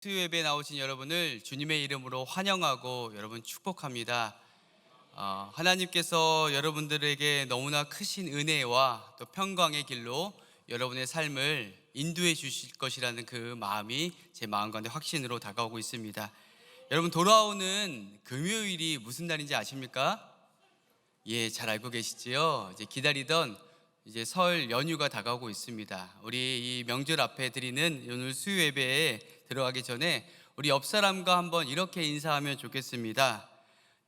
수요 예배에 나오신 여러분을 주님의 이름으로 환영하고 여러분 축복합니다. 하나님께서 여러분들에게 너무나 크신 은혜와 또 평강의 길로 여러분의 삶을 인도해 주실 것이라는 그 마음이 제 마음 가운데 확신으로 다가오고 있습니다. 여러분, 돌아오는 금요일이 무슨 날인지 아십니까? 예, 잘 알고 계시지요? 이제 기다리던 설 연휴가 다가오고 있습니다. 우리 이 명절 앞에 드리는 오늘 수요 예배에 들어가기 전에 우리 옆 사람과 한번 이렇게 인사하면 좋겠습니다.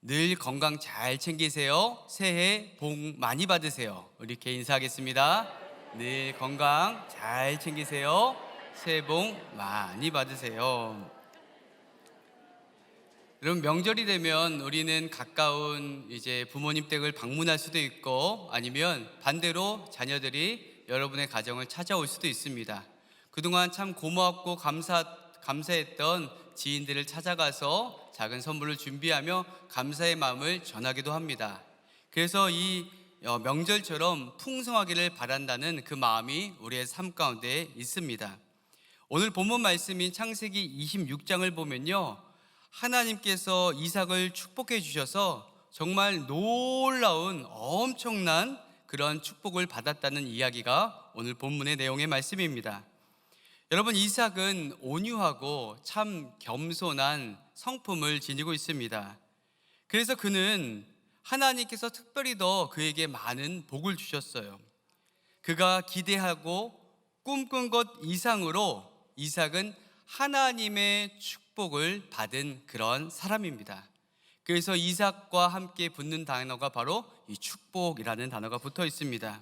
늘 건강 잘 챙기세요. 새해 복 많이 받으세요. 이렇게 인사하겠습니다. 늘 건강 잘 챙기세요. 새해 복 많이 받으세요. 여러분, 명절이 되면 우리는 가까운 부모님 댁을 방문할 수도 있고, 아니면 반대로 자녀들이 여러분의 가정을 찾아올 수도 있습니다. 그동안 참 고맙고 감사했던 지인들을 찾아가서 작은 선물을 준비하며 감사의 마음을 전하기도 합니다. 그래서 이 명절처럼 풍성하기를 바란다는 그 마음이 우리의 삶 가운데 있습니다. 오늘 본문 말씀인 창세기 26장을 보면요, 하나님께서 이삭을 축복해 주셔서 정말 놀라운 엄청난 그런 축복을 받았다는 이야기가 오늘 본문의 내용의 말씀입니다. 여러분, 이삭은 온유하고 참 겸손한 성품을 지니고 있습니다. 그래서 그는 하나님께서 특별히 더 그에게 많은 복을 주셨어요. 그가 기대하고 꿈꾼 것 이상으로 이삭은 하나님의 축복을 받은 그런 사람입니다. 그래서 이삭과 함께 붙는 단어가 바로 이 축복이라는 단어가 붙어 있습니다.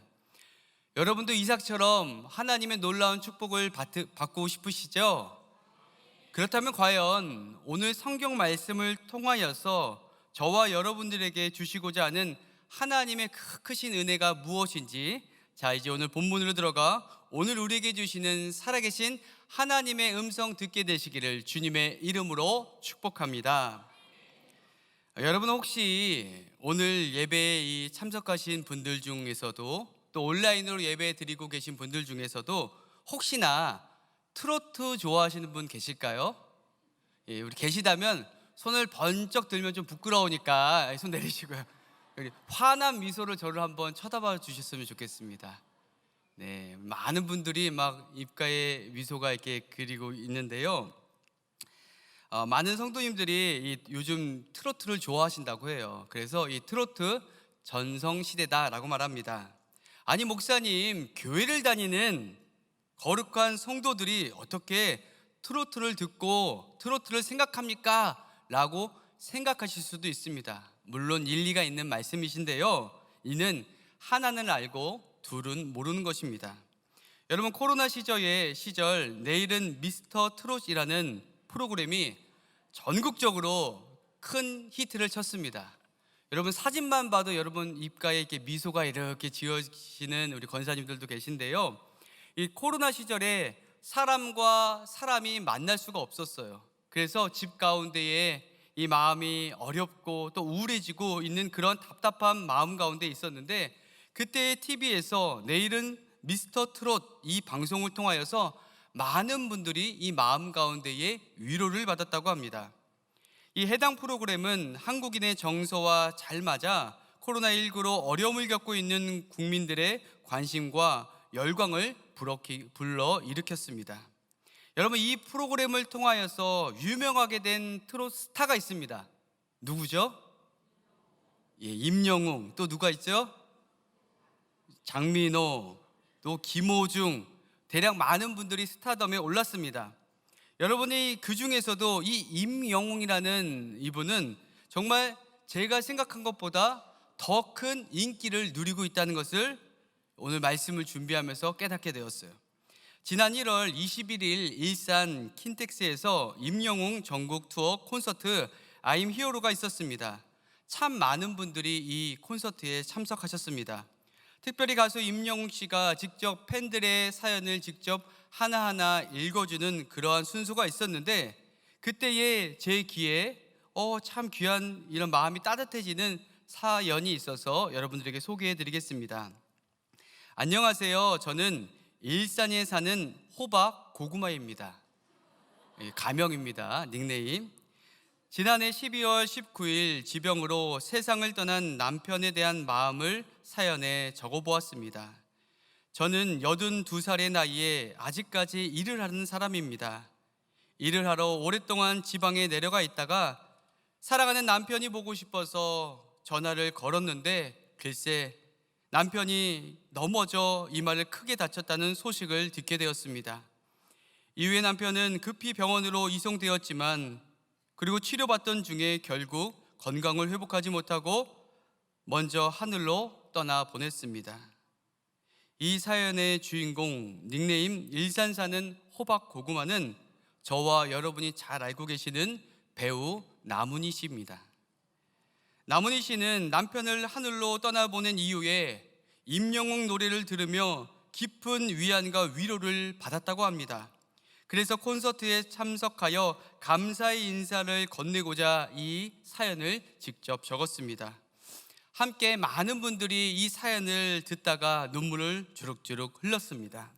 여러분도 이삭처럼 하나님의 놀라운 축복을 받고 싶으시죠? 그렇다면 과연 오늘 성경 말씀을 통하여서 저와 여러분들에게 주시고자 하는 하나님의 크신 은혜가 무엇인지, 이제 오늘 본문으로 들어가 오늘 우리에게 주시는 살아계신 하나님의 음성 듣게 되시기를 주님의 이름으로 축복합니다. 여러분, 혹시 오늘 예배에 참석하신 분들 중에서도, 또 온라인으로 예배 드리고 계신 분들 중에서도 혹시나 트로트 좋아하시는 분 계실까요? 예, 우리 계시다면 손을 번쩍 들면 좀 부끄러우니까 손 내리시고요. 환한 미소를 저를 한번 쳐다봐 주셨으면 좋겠습니다. 네, 많은 분들이 막 입가에 미소가 이렇게 그리고 있는데요. 많은 성도님들이 요즘 트로트를 좋아하신다고 해요. 그래서 이 트로트 전성시대다라고 말합니다. 아니, 목사님, 교회를 다니는 거룩한 성도들이 어떻게 트로트를 듣고 트로트를 생각합니까? 라고 생각하실 수도 있습니다. 물론 일리가 있는 말씀이신데요, 이는 하나는 알고 둘은 모르는 것입니다. 여러분, 코로나 시절 내일은 미스터 트롯이라는 프로그램이 전국적으로 큰 히트를 쳤습니다. 여러분, 사진만 봐도 여러분 입가에 이렇게 미소가 이렇게 지어지는 우리 권사님들도 계신데요, 이 코로나 시절에 사람과 사람이 만날 수가 없었어요. 그래서 집 가운데에 이 마음이 어렵고 또 우울해지고 있는 그런 답답한 마음 가운데 있었는데, 그때 TV에서 내일은 미스터 트롯 이 방송을 통하여서 많은 분들이 이 마음 가운데에 위로를 받았다고 합니다. 이 해당 프로그램은 한국인의 정서와 잘 맞아 코로나19로 어려움을 겪고 있는 국민들의 관심과 열광을 불러 일으켰습니다. 여러분, 이 프로그램을 통하여서 유명하게 된 트롯 스타가 있습니다. 누구죠? 예, 임영웅. 또 누가 있죠? 장민호, 또 김호중, 대략 많은 분들이 스타덤에 올랐습니다. 여러분이 그 중에서도 이 임영웅이라는 이분은 정말 제가 생각한 것보다 더 큰 인기를 누리고 있다는 것을 오늘 말씀을 준비하면서 깨닫게 되었어요. 지난 1월 21일 일산 킨텍스에서 임영웅 전국 투어 콘서트 I'm 히어로가 있었습니다. 참 많은 분들이 이 콘서트에 참석하셨습니다. 특별히 가수 임영웅 씨가 직접 팬들의 사연을 직접 하나하나 읽어주는 그러한 순서가 있었는데, 그때에 제 귀에 참 귀한 이런 마음이 따뜻해지는 사연이 있어서 여러분들에게 소개해 드리겠습니다. 안녕하세요. 저는 일산에 사는 호박 고구마입니다. 가명입니다. 닉네임. 지난해 12월 19일 지병으로 세상을 떠난 남편에 대한 마음을 사연에 적어보았습니다. 저는 82살의 나이에 아직까지 일을 하는 사람입니다. 일을 하러 오랫동안 지방에 내려가 있다가 사랑하는 남편이 보고 싶어서 전화를 걸었는데 글쎄 남편이 넘어져 이마를 크게 다쳤다는 소식을 듣게 되었습니다. 이후에 남편은 급히 병원으로 이송되었지만 그리고 치료받던 중에 결국 건강을 회복하지 못하고 먼저 하늘로 떠나 보냈습니다. 이 사연의 주인공 닉네임 일산 사는 호박 고구마는 저와 여러분이 잘 알고 계시는 배우 나문희 씨입니다. 나문희 씨는 남편을 하늘로 떠나보낸 이후에 임영웅 노래를 들으며 깊은 위안과 위로를 받았다고 합니다. 그래서 콘서트에 참석하여 감사의 인사를 건네고자 이 사연을 직접 적었습니다. 함께 많은 분들이 이 사연을 듣다가 눈물을 주룩주룩 흘렸습니다.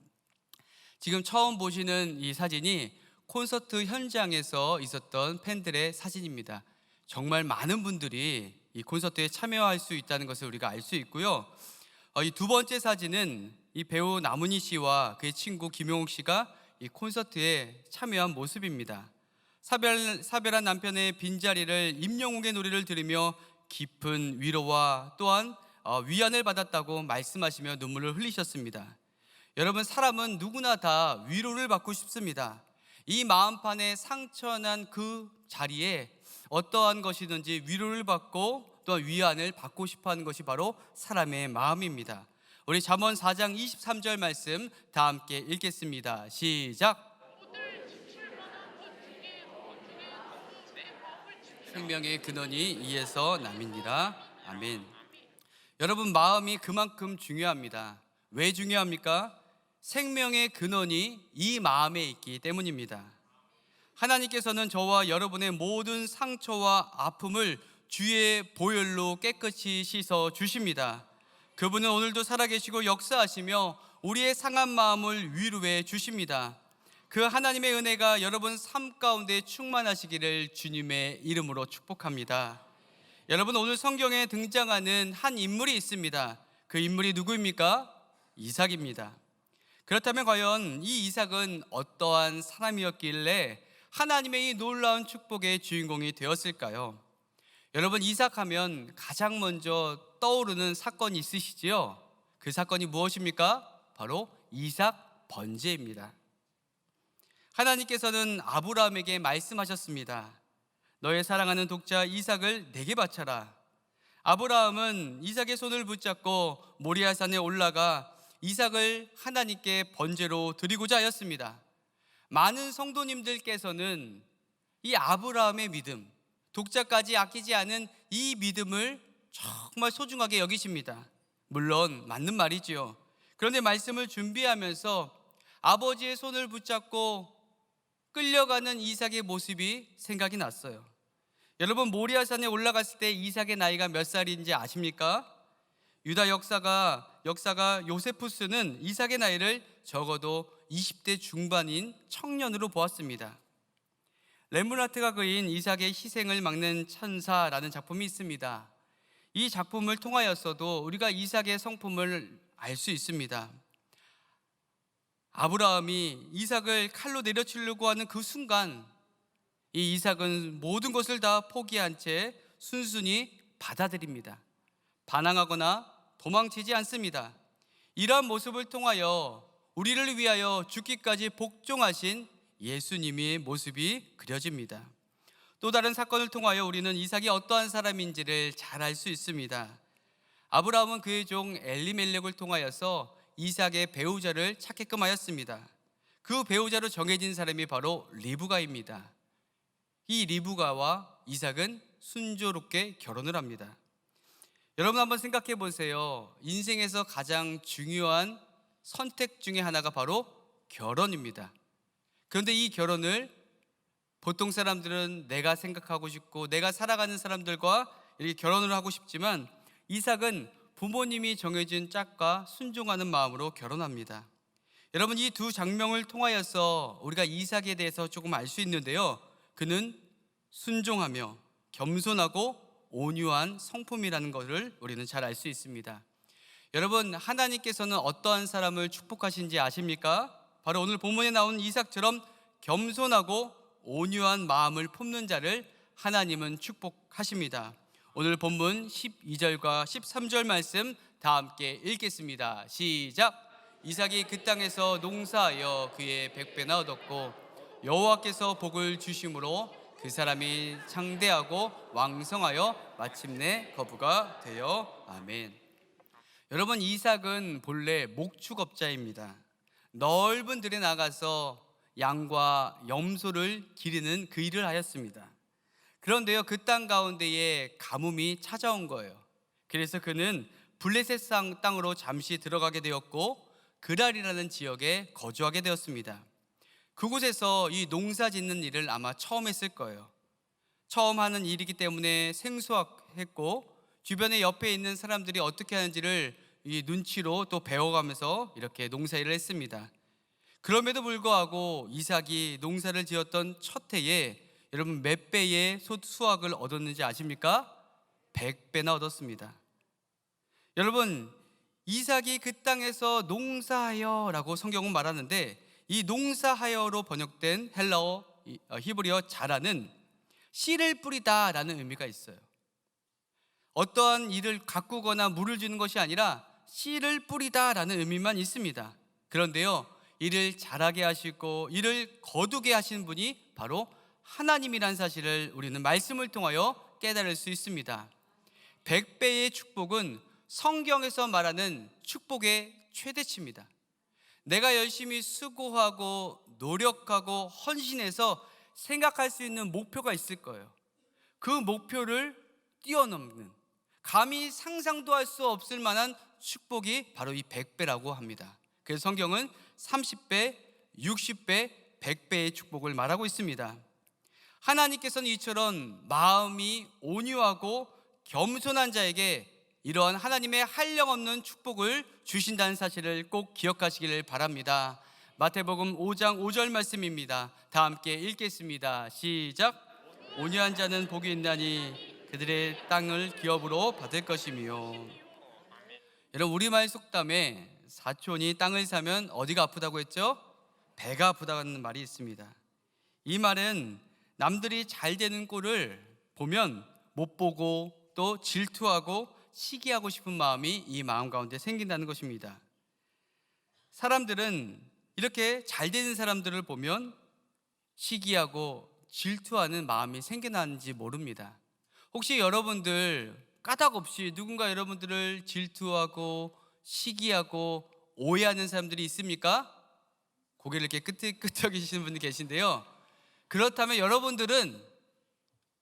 지금 처음 보시는 이 사진이 콘서트 현장에서 있었던 팬들의 사진입니다. 정말 많은 분들이 이 콘서트에 참여할 수 있다는 것을 우리가 알 수 있고요. 이 두 번째 사진은 이 배우 나문희 씨와 그의 친구 김용욱 씨가 이 콘서트에 참여한 모습입니다. 사별한 남편의 빈자리를 임영웅의 노래를 들으며 깊은 위로와 또한 위안을 받았다고 말씀하시며 눈물을 흘리셨습니다. 여러분, 사람은 누구나 다 위로를 받고 싶습니다. 이 마음판에 상처난 그 자리에 어떠한 것이든지 위로를 받고 또한 위안을 받고 싶어하는 것이 바로 사람의 마음입니다. 우리 잠언 4장 23절 말씀 다 함께 읽겠습니다. 시작. 생명의 근원이 이에서 남이니라. 아멘. 여러분, 마음이 그만큼 중요합니다. 왜 중요합니까? 생명의 근원이 이 마음에 있기 때문입니다. 하나님께서는 저와 여러분의 모든 상처와 아픔을 주의 보혈로 깨끗이 씻어 주십니다. 그분은 오늘도 살아계시고 역사하시며 우리의 상한 마음을 위로해 주십니다. 그 하나님의 은혜가 여러분 삶 가운데 충만하시기를 주님의 이름으로 축복합니다. 여러분, 오늘 성경에 등장하는 한 인물이 있습니다. 그 인물이 누구입니까? 이삭입니다. 그렇다면 과연 이 이삭은 어떠한 사람이었길래 하나님의 이 놀라운 축복의 주인공이 되었을까요? 여러분, 이삭하면 가장 먼저 떠오르는 사건이 있으시지요? 그 사건이 무엇입니까? 바로 이삭 번제입니다. 하나님께서는 아브라함에게 말씀하셨습니다. 너의 사랑하는 독자 이삭을 내게 바쳐라. 아브라함은 이삭의 손을 붙잡고 모리아산에 올라가 이삭을 하나님께 번제로 드리고자 하였습니다. 많은 성도님들께서는 이 아브라함의 믿음, 독자까지 아끼지 않은 이 믿음을 정말 소중하게 여기십니다. 물론 맞는 말이지요. 그런데 말씀을 준비하면서 아버지의 손을 붙잡고 끌려가는 이삭의 모습이 생각이 났어요. 여러분, 모리아산에 올라갔을 때 이삭의 나이가 몇 살인지 아십니까? 유다 역사가 요세푸스는 이삭의 나이를 적어도 20대 중반인 청년으로 보았습니다. 렘브란트가 그린 이삭의 희생을 막는 천사라는 작품이 있습니다. 이 작품을 통하여서도 우리가 이삭의 성품을 알 수 있습니다. 아브라함이 이삭을 칼로 내려치려고 하는 그 순간 이 이삭은 모든 것을 다 포기한 채 순순히 받아들입니다. 반항하거나 도망치지 않습니다. 이러한 모습을 통하여 우리를 위하여 죽기까지 복종하신 예수님의 모습이 그려집니다. 또 다른 사건을 통하여 우리는 이삭이 어떠한 사람인지를 잘 알 수 있습니다. 아브라함은 그의 종 엘리멜렉을 통하여서 이삭의 배우자를 찾게끔 하였습니다. 그 배우자로 정해진 사람이 바로 리브가입니다. 이 리브가와 이삭은 순조롭게 결혼을 합니다. 여러분, 한번 생각해 보세요. 인생에서 가장 중요한 선택 중에 하나가 바로 결혼입니다. 그런데 이 결혼을 보통 사람들은 내가 생각하고 싶고 내가 살아가는 사람들과 이렇게 결혼을 하고 싶지만 이삭은 부모님이 정해준 짝과 순종하는 마음으로 결혼합니다. 여러분, 이 두 장면을 통하여서 우리가 이삭에 대해서 조금 알 수 있는데요, 그는 순종하며 겸손하고 온유한 성품이라는 것을 우리는 잘 알 수 있습니다. 여러분, 하나님께서는 어떠한 사람을 축복하신지 아십니까? 바로 오늘 본문에 나온 이삭처럼 겸손하고 온유한 마음을 품는 자를 하나님은 축복하십니다. 오늘 본문 12절과 13절 말씀 다 함께 읽겠습니다. 시작. 이삭이 그 땅에서 농사하여 그의 100배나 얻었고 여호와께서 복을 주심으로 그 사람이 창대하고 왕성하여 마침내 거부가 되어. 아멘. 여러분, 이삭은 본래 목축업자입니다. 넓은 들에 나가서 양과 염소를 기르는 그 일을 하였습니다. 그런데요, 그 땅 가운데에 가뭄이 찾아온 거예요. 그래서 그는 블레셋 땅으로 잠시 들어가게 되었고 그랄이라는 지역에 거주하게 되었습니다. 그곳에서 이 농사 짓는 일을 아마 처음 했을 거예요. 처음 하는 일이기 때문에 생소했고 주변에 옆에 있는 사람들이 어떻게 하는지를 이 눈치로 또 배워가면서 이렇게 농사일을 했습니다. 그럼에도 불구하고 이삭이 농사를 지었던 첫 해에 여러분 몇 배의 수확을 얻었는지 아십니까? 100배나 얻었습니다. 여러분, 이삭이 그 땅에서 농사하여 라고 성경은 말하는데, 이 농사하여로 번역된 헬라어 히브리어 자라는 씨를 뿌리다 라는 의미가 있어요. 어떠한 일을 가꾸거나 물을 주는 것이 아니라 씨를 뿌리다 라는 의미만 있습니다. 그런데요, 이를 자라게 하시고 이를 거두게 하신 분이 바로 하나님이란 사실을 우리는 말씀을 통하여 깨달을 수 있습니다. 100배의 축복은 성경에서 말하는 축복의 최대치입니다. 내가 열심히 수고하고 노력하고 헌신해서 생각할 수 있는 목표가 있을 거예요. 그 목표를 뛰어넘는, 감히 상상도 할 수 없을 만한 축복이 바로 이 100배라고 합니다. 그래서 성경은 30배, 60배, 100배의 축복을 말하고 있습니다. 하나님께서는 이처럼 마음이 온유하고 겸손한 자에게 이러한 하나님의 한량없는 축복을 주신다는 사실을 꼭 기억하시기를 바랍니다. 마태복음 5장 5절 말씀입니다. 다 함께 읽겠습니다. 시작. 온유한 자는 복이 있나니 그들의 땅을 기업으로 받을 것이며. 여러분, 우리말 속담에 사촌이 땅을 사면 어디가 아프다고 했죠? 배가 아프다는 말이 있습니다. 이 말은 남들이 잘 되는 꼴을 보면 못 보고 또 질투하고 시기하고 싶은 마음이 이 마음 가운데 생긴다는 것입니다. 사람들은 이렇게 잘 되는 사람들을 보면 시기하고 질투하는 마음이 생겨나는지 모릅니다. 혹시 여러분들 까닭없이 누군가 여러분들을 질투하고 시기하고 오해하는 사람들이 있습니까? 고개를 이렇게 끄덕이시는 분이 계신데요, 그렇다면 여러분들은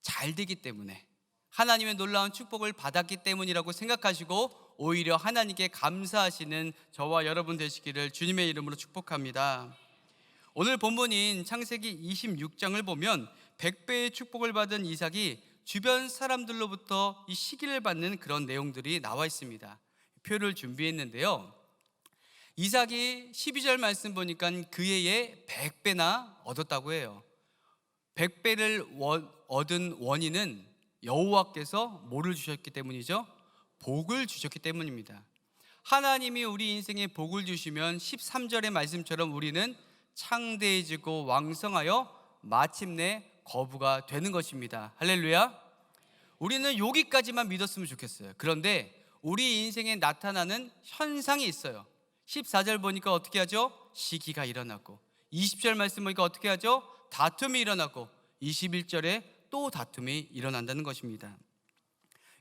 잘 되기 때문에, 하나님의 놀라운 축복을 받았기 때문이라고 생각하시고 오히려 하나님께 감사하시는 저와 여러분 되시기를 주님의 이름으로 축복합니다. 오늘 본문인 창세기 26장을 보면 100배의 축복을 받은 이삭이 주변 사람들로부터 이 시기를 받는 그런 내용들이 나와 있습니다. 표를 준비했는데요, 이삭이 12절 말씀 보니까 그 해에 100배나 얻었다고 해요. 100배를 얻은 원인은 여호와께서 뭐를 주셨기 때문이죠? 복을 주셨기 때문입니다. 하나님이 우리 인생에 복을 주시면 13절의 말씀처럼 우리는 창대해지고 왕성하여 마침내 거부가 되는 것입니다. 할렐루야. 우리는 여기까지만 믿었으면 좋겠어요. 그런데 우리 인생에 나타나는 현상이 있어요. 14절 보니까 어떻게 하죠? 시기가 일어나고, 20절 말씀 보니까 어떻게 하죠? 다툼이 일어나고, 21절에 또 다툼이 일어난다는 것입니다.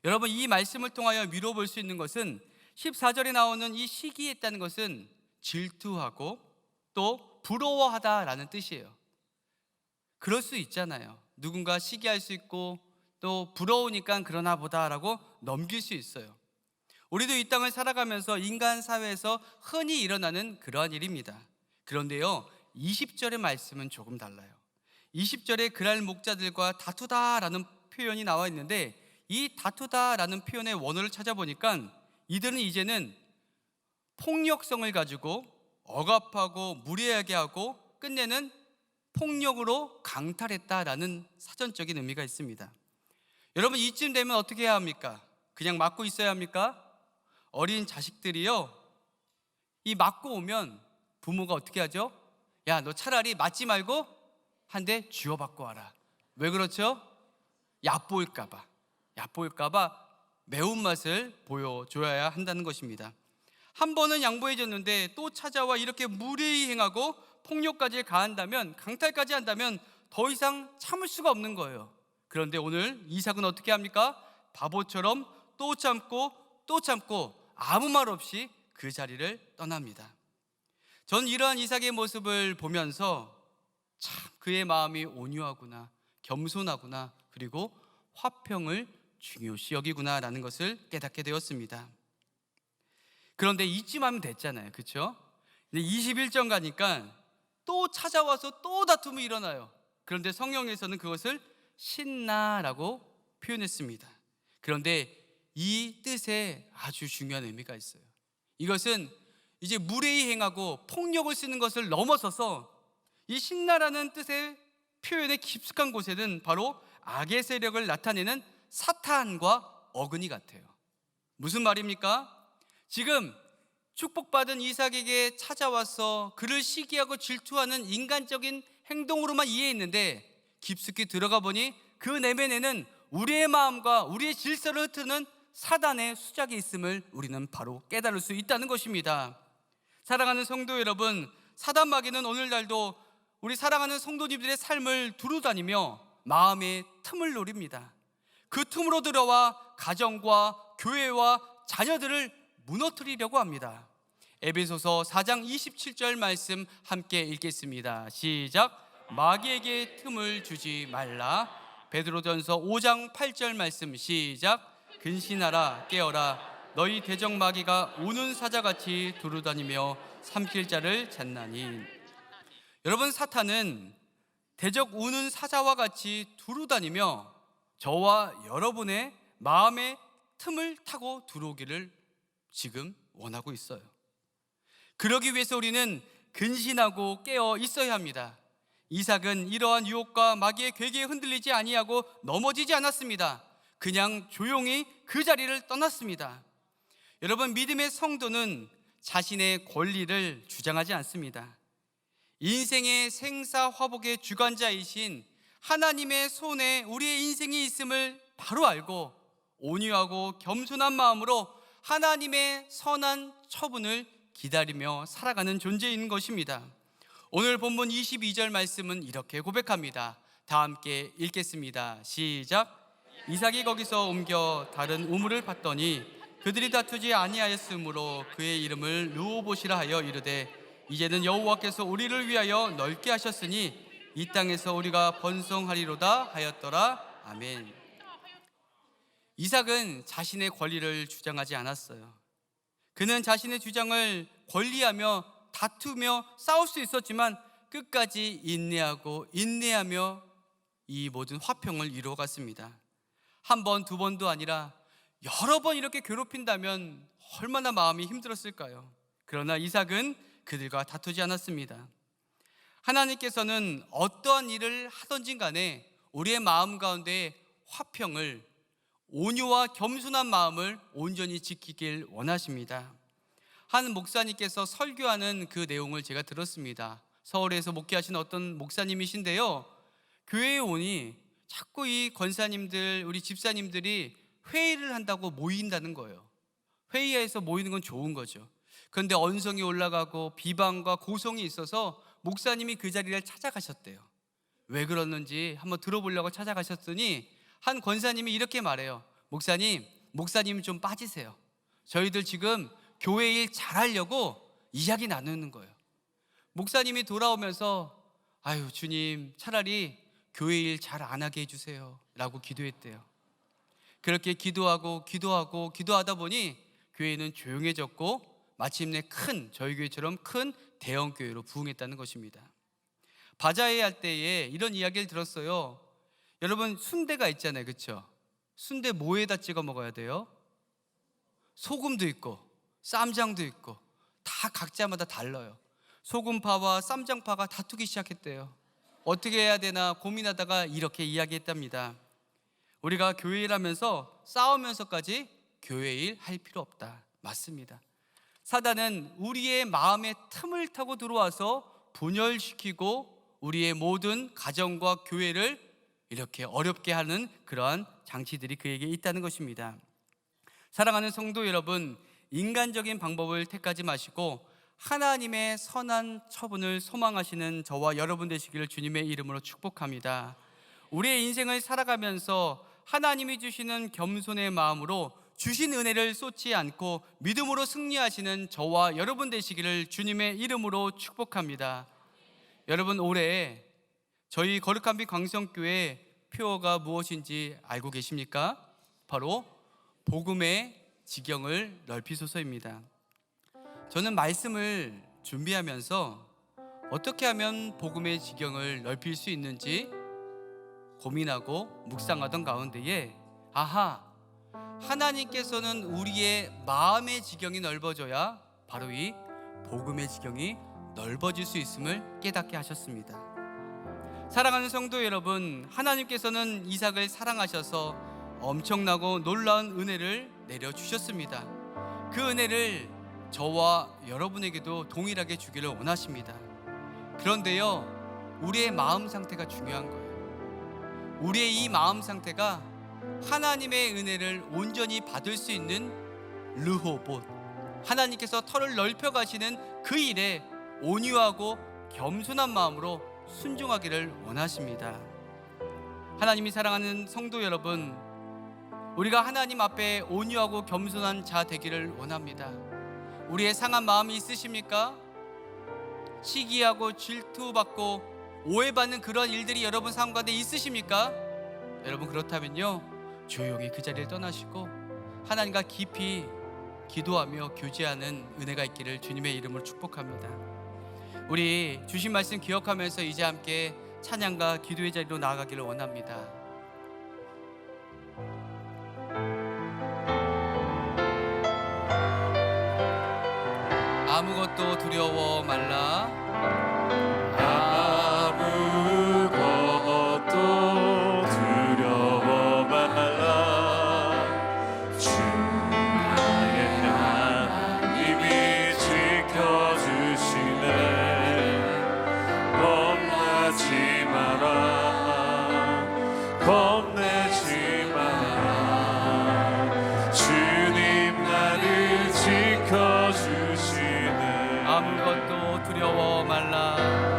여러분, 이 말씀을 통하여 미뤄볼 수 있는 것은 14절에 나오는 이 시기에 있다는 것은 질투하고 또 부러워하다라는 뜻이에요. 그럴 수 있잖아요. 누군가 시기할 수 있고 또 부러우니까 그러나 보다라고 넘길 수 있어요. 우리도 이 땅을 살아가면서 인간 사회에서 흔히 일어나는 그러한 일입니다. 그런데요, 20절의 말씀은 조금 달라요. 20절에 그랄 목자들과 다투다라는 표현이 나와 있는데, 이 다투다라는 표현의 원어를 찾아보니까 이들은 이제는 폭력성을 가지고 억압하고 무례하게 하고 끝내는 폭력으로 강탈했다라는 사전적인 의미가 있습니다. 여러분, 이쯤 되면 어떻게 해야 합니까? 그냥 맞고 있어야 합니까? 어린 자식들이요, 이 맞고 오면 부모가 어떻게 하죠? 야, 너 차라리 맞지 말고 한 대 쥐어받고 와라. 왜 그렇죠? 얕보일까봐 매운맛을 보여줘야 한다는 것입니다. 한 번은 양보해줬는데 또 찾아와 이렇게 무례히 행하고 폭력까지 가한다면, 강탈까지 한다면 더 이상 참을 수가 없는 거예요. 그런데 오늘 이삭은 어떻게 합니까? 바보처럼 또 참고 또 참고 아무 말 없이 그 자리를 떠납니다. 전 이러한 이삭의 모습을 보면서 참 그의 마음이 온유하구나, 겸손하구나, 그리고 화평을 중요시 여기구나라는 것을 깨닫게 되었습니다. 그런데 이쯤 하면 됐잖아요, 그렇죠? 근데 21절 가니까 또 찾아와서 또 다툼이 일어나요. 그런데 성경에서는 그것을 신나라고 표현했습니다. 그런데 이 뜻에 아주 중요한 의미가 있어요. 이것은 이제 무례히 행하고 폭력을 쓰는 것을 넘어서서 이 신나라는 뜻의 표현의 깊숙한 곳에는 바로 악의 세력을 나타내는 사탄과 어근이 같아요. 무슨 말입니까? 지금 축복받은 이삭에게 찾아와서 그를 시기하고 질투하는 인간적인 행동으로만 이해했는데, 깊숙이 들어가 보니 그 내면에는 우리의 마음과 우리의 질서를 흐트는 사단의 수작이 있음을 우리는 바로 깨달을 수 있다는 것입니다. 사랑하는 성도 여러분, 사단 마귀는 오늘날도 우리 사랑하는 성도님들의 삶을 두루다니며 마음의 틈을 노립니다. 그 틈으로 들어와 가정과 교회와 자녀들을 무너뜨리려고 합니다. 에베소서 4장 27절 말씀 함께 읽겠습니다. 시작. 마귀에게 틈을 주지 말라. 베드로전서 5장 8절 말씀 시작. 근신하라, 깨어라. 너희 대적 마귀가 우는 사자같이 두루다니며 삼킬 자를 찾나니. 여러분, 사탄은 대적 우는 사자와 같이 두루다니며 저와 여러분의 마음의 틈을 타고 들어오기를 지금 원하고 있어요. 그러기 위해서 우리는 근신하고 깨어 있어야 합니다. 이삭은 이러한 유혹과 마귀의 괴계에 흔들리지 아니하고 넘어지지 않았습니다. 그냥 조용히 그 자리를 떠났습니다. 여러분, 믿음의 성도는 자신의 권리를 주장하지 않습니다. 인생의 생사화복의 주관자이신 하나님의 손에 우리의 인생이 있음을 바로 알고 온유하고 겸손한 마음으로 하나님의 선한 처분을 기다리며 살아가는 존재인 것입니다. 오늘 본문 22절 말씀은 이렇게 고백합니다. 다 함께 읽겠습니다. 시작. 이삭이 거기서 옮겨 다른 우물을 봤더니 그들이 다투지 아니하였으므로 그의 이름을 르호봇이라 하여 이르되, 이제는 여호와께서 우리를 위하여 넓게 하셨으니 이 땅에서 우리가 번성하리로다 하였더라. 아멘. 이삭은 자신의 권리를 주장하지 않았어요. 그는 자신의 주장을 권리하며 다투며 싸울 수 있었지만 끝까지 인내하며 이 모든 화평을 이루어갔습니다. 한 번, 두 번도 아니라 여러 번 이렇게 괴롭힌다면 얼마나 마음이 힘들었을까요? 그러나 이삭은 그들과 다투지 않았습니다. 하나님께서는 어떠한 일을 하든지 간에 우리의 마음 가운데 화평을, 온유와 겸손한 마음을 온전히 지키길 원하십니다. 한 목사님께서 설교하는 그 내용을 제가 들었습니다. 서울에서 목회하시는 어떤 목사님이신데요, 교회에 오니 자꾸 이 권사님들, 우리 집사님들이 회의를 한다고 모인다는 거예요. 회의에서 모이는 건 좋은 거죠. 그런데 언성이 올라가고 비방과 고성이 있어서 목사님이 그 자리를 찾아가셨대요. 왜 그러는지 한번 들어보려고 찾아가셨더니 한 권사님이 이렇게 말해요. 목사님 좀 빠지세요. 저희들 지금 교회 일 잘하려고 이야기 나누는 거예요. 목사님이 돌아오면서 아유 주님, 차라리 교회 일 잘 안 하게 해주세요 라고 기도했대요. 그렇게 기도하다 보니 교회는 조용해졌고 마침내 저희 교회처럼 큰 대형 교회로 부흥했다는 것입니다. 바자회 할 때에 이런 이야기를 들었어요. 여러분, 순대가 있잖아요, 그렇죠? 순대 뭐에다 찍어 먹어야 돼요? 소금도 있고 쌈장도 있고 다 각자마다 달라요. 소금파와 쌈장파가 다투기 시작했대요. 어떻게 해야 되나 고민하다가 이렇게 이야기했답니다. 우리가 교회 일하면서 싸우면서까지 교회 일 할 필요 없다. 맞습니다. 사단은 우리의 마음에 틈을 타고 들어와서 분열시키고 우리의 모든 가정과 교회를 이렇게 어렵게 하는 그러한 장치들이 그에게 있다는 것입니다. 사랑하는 성도 여러분, 인간적인 방법을 택하지 마시고 하나님의 선한 처분을 소망하시는 저와 여러분 되시기를 주님의 이름으로 축복합니다. 우리의 인생을 살아가면서 하나님이 주시는 겸손의 마음으로 주신 은혜를 쏟지 않고 믿음으로 승리하시는 저와 여러분 되시기를 주님의 이름으로 축복합니다. 여러분, 올해 저희 거룩한 빛 광성교회 표어가 무엇인지 알고 계십니까? 바로 복음의 지경을 넓히소서입니다. 저는 말씀을 준비하면서 어떻게 하면 복음의 지경을 넓힐 수 있는지 고민하고 묵상하던 가운데에 하나님께서는 우리의 마음의 지경이 넓어져야 바로 이 복음의 지경이 넓어질 수 있음을 깨닫게 하셨습니다. 사랑하는 성도 여러분, 하나님께서는 이삭을 사랑하셔서 엄청나고 놀라운 은혜를 내려주셨습니다. 그 은혜를 저와 여러분에게도 동일하게 주기를 원하십니다. 그런데요, 우리의 마음 상태가 중요한 거예요. 우리의 이 마음 상태가 하나님의 은혜를 온전히 받을 수 있는 르호봇, 하나님께서 터를 넓혀 가시는 그 일에 온유하고 겸손한 마음으로 순종하기를 원하십니다. 하나님이 사랑하는 성도 여러분, 우리가 하나님 앞에 온유하고 겸손한 자 되기를 원합니다. 우리의 상한 마음이 있으십니까? 시기하고 질투받고 오해받는 그런 일들이 여러분 삶 가운데 있으십니까? 여러분, 그렇다면요, 조용히 그 자리를 떠나시고 하나님과 깊이 기도하며 교제하는 은혜가 있기를 주님의 이름으로 축복합니다. 우리 주신 말씀 기억하면서 이제 함께 찬양과 기도의 자리로 나아가기를 원합니다. 아무것도 두려워 말라. 아무것도 두려워 말라.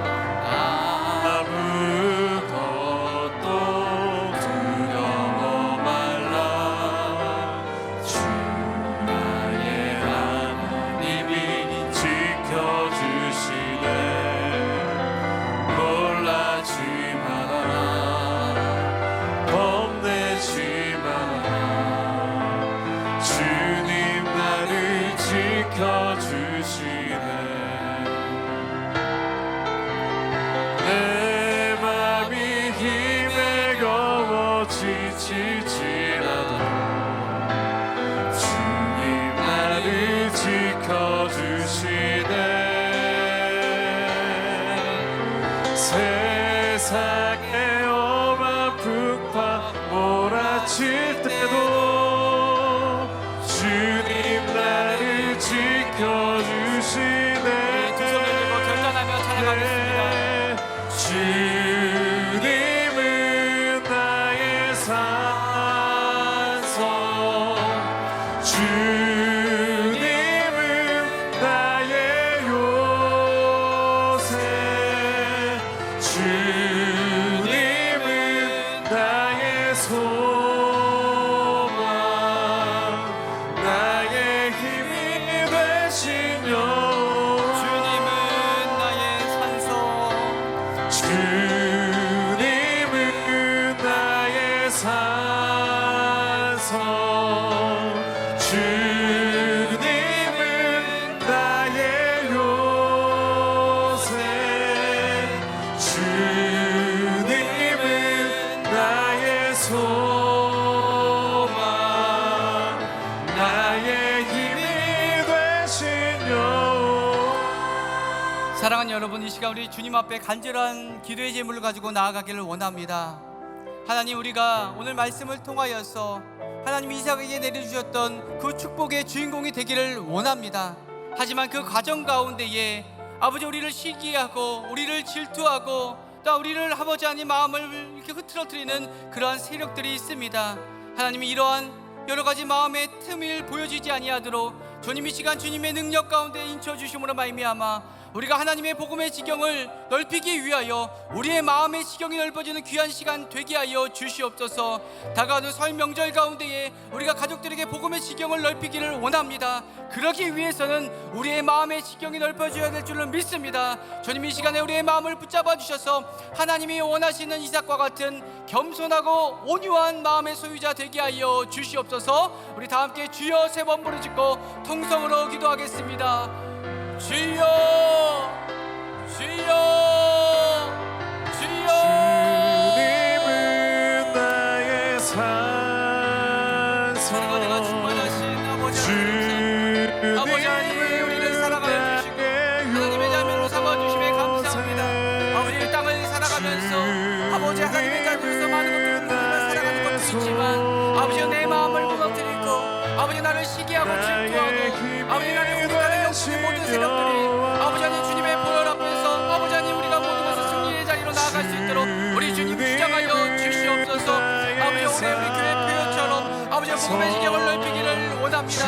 아무것도 두려워 말라. 주 나의 하나님이 지켜주시네. 놀라지 마라. 겁내지 마라. 주님 나를 지켜주시네. 지칠지라도 주님 나를 지켜주시네. 세상의 엄한 풍파 몰아칠 때도 주님 나를 지켜주시네. 두 손을 들고 결단하며 찬양하겠습니다. 사랑하는 여러분, 이 시간 우리 주님 앞에 간절한 기도의 제물을 가지고 나아가기를 원합니다. 하나님, 우리가 오늘 말씀을 통하여서 하나님 이삭에게 내려주셨던 그 축복의 주인공이 되기를 원합니다. 하지만 그 과정 가운데에 아버지, 우리를 시기하고 우리를 질투하고 또 우리를 아버지 하나님 마음을 이렇게 흐트러뜨리는 그러한 세력들이 있습니다. 하나님이 이러한 여러 가지 마음의 틈을 보여주지 아니하도록 주님 이 시간 주님의 능력 가운데 인쳐주심으로 말미암아 우리가 하나님의 복음의 지경을 넓히기 위하여 우리의 마음의 지경이 넓어지는 귀한 시간 되게 하여 주시옵소서. 다가오는 설 명절 가운데에 우리가 가족들에게 복음의 지경을 넓히기를 원합니다. 그러기 위해서는 우리의 마음의 지경이 넓어져야 될 줄을 믿습니다. 주님 이 시간에 우리의 마음을 붙잡아 주셔서 하나님이 원하시는 이삭과 같은 겸손하고 온유한 마음의 소유자 되게 하여 주시옵소서. 우리 다 함께 주여 세 번 부르짖고 통성으로 기도하겠습니다. 주여, 주여, 주여. 주님은 나의 산성, 사랑하는 충만하신 아버지 하나님, 아버지 하나님, 우리를 사랑하여 주시고 하나님의 자녀로 삼아주심에 감사합니다. 아버지, 이 땅을 살아가면서 아버지 하나님의 자녀로서 많은 것들을 누리며 살아가는 것도 있지만 아버지, 내 마음을 무너뜨리고 아버지 나를 시기하고 질투하고 아버지 나를 공격하는 영적인 모든 세력들이 아버지 하나님 주님의 보혈 앞에서 아버지 하나님 우리가 모든 것을 승리의 자리로 나아갈 수 있도록 우리 주님 주장하여 주시옵소서. 아버지, 오늘 우리 교회 표현처럼 아버지 복음의 지경을 넓히기를 원합니다.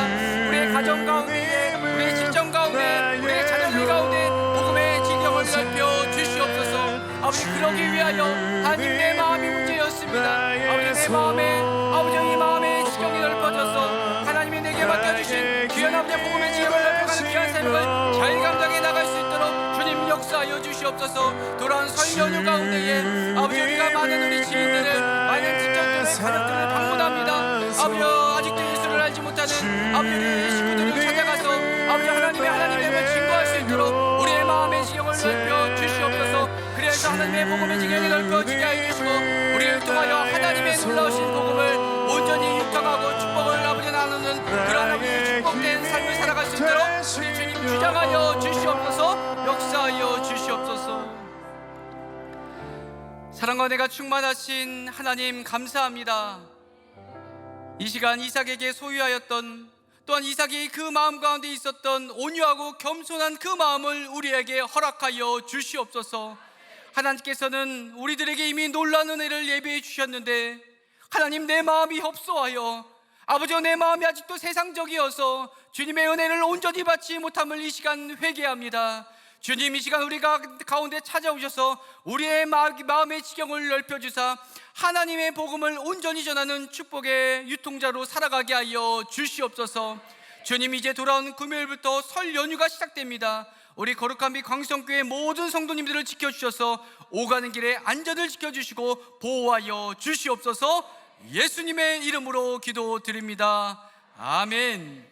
우리의 가정 가운데, 우리의 직장 가운데, 우리의 자녀들 가운데 복음의 지경을 넓혀 주시옵소서. 아버지, 그러기 위하여 하나님 내 마음이 문제였습니다. 아버지, 내 마음에 아버지 이 마음의 지경이 넓어져서 하나님이 내게 맡겨주신 귀한 아버지의 복음의 지경을 넓혀가는 귀한 삶을 잘 감당해 나갈 수 있도록 주님 역사하여 주시옵소서. 돌아온 설 연휴 가운데에 아버지, 우리가 많은 우리 지인들을, 많은 친척들을, 가족들을 방문합니다. 아버지, 아직도 예수를 알지 못하는 아버지 우리 식구들을 찾아가서 아버지 하나님의 증거할 수 있도록 우리의 마음의 지경을 넓혀 주시옵소서. 그래서 하나님의 복음의 지경이 넓혀지게 해주시고 우리를 통하여 하나님의 놀라우신 복음을 온전히 육성하고 축복을 아버지 나누는 그런 아버지 축복된 삶을 살아갈 수 있도록 우리 주님 주장하여 주시옵소서. 역사하여 주시옵소서. 사랑과 은혜가 충만하신 하나님, 감사합니다. 이 시간 이삭에게 소유하였던, 또한 이삭이 그 마음 가운데 있었던 온유하고 겸손한 그 마음을 우리에게 허락하여 주시옵소서. 하나님께서는 우리들에게 이미 놀라운 은혜를 예비해 주셨는데 하나님, 내 마음이 협소하여 아버지 내 마음이 아직도 세상적이어서 주님의 은혜를 온전히 받지 못함을 이 시간 회개합니다. 주님, 이 시간 우리가 가운데 찾아오셔서 우리의 마음의 지경을 넓혀주사 하나님의 복음을 온전히 전하는 축복의 유통자로 살아가게 하여 주시옵소서. 주님, 이제 돌아온 금요일부터 설 연휴가 시작됩니다. 우리 거룩한 빛 광성교회 모든 성도님들을 지켜주셔서 오가는 길에 안전을 지켜주시고 보호하여 주시옵소서. 예수님의 이름으로 기도드립니다. 아멘.